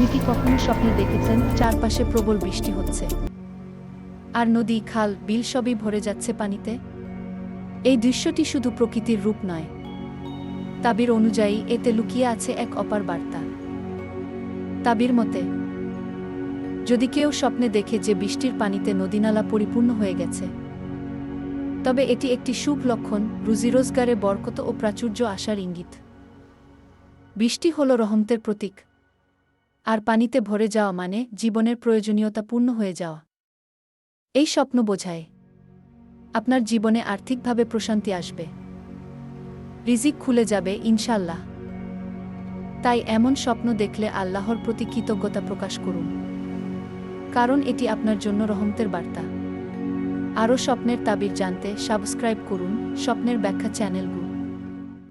আপনি কি কখনো স্বপ্নে দেখেছেন চারপাশে প্রবল বৃষ্টি হচ্ছে আর নদী, খাল, বিল সবই ভরে যাচ্ছে পানিতে? এই দৃশ্যটি শুধু প্রকৃতির রূপ নয়, তাবির অনুযায়ী এতে লুকিয়ে আছে এক অপার বার্তা। তাবির মতে, যদি কেউ স্বপ্নে দেখে যে বৃষ্টির পানিতে নদীনালা পরিপূর্ণ হয়ে গেছে, তবে এটি একটি শুভ লক্ষণ, রুজিরোজগারে বরকত ও প্রাচুর্য আসার ইঙ্গিত। বৃষ্টি হল রহমতের প্রতীক, আর পানিতে ভরে যাওয়া মানে জীবনের প্রয়োজনীয়তা পূর্ণ হয়ে যাওয়া। এই স্বপ্ন বোঝায় আপনার জীবনে আর্থিকভাবে প্রশান্তি আসবে, রিজিক খুলে যাবে ইনশাল্লাহ। তাই এমন স্বপ্ন দেখলে আল্লাহর প্রতি কৃতজ্ঞতা প্রকাশ করুন, কারণ এটি আপনার জন্য রহমতের বার্তা। আরও স্বপ্নের তাবির জানতে সাবস্ক্রাইব করুন স্বপ্নের ব্যাখ্যা চ্যানেলগুলো।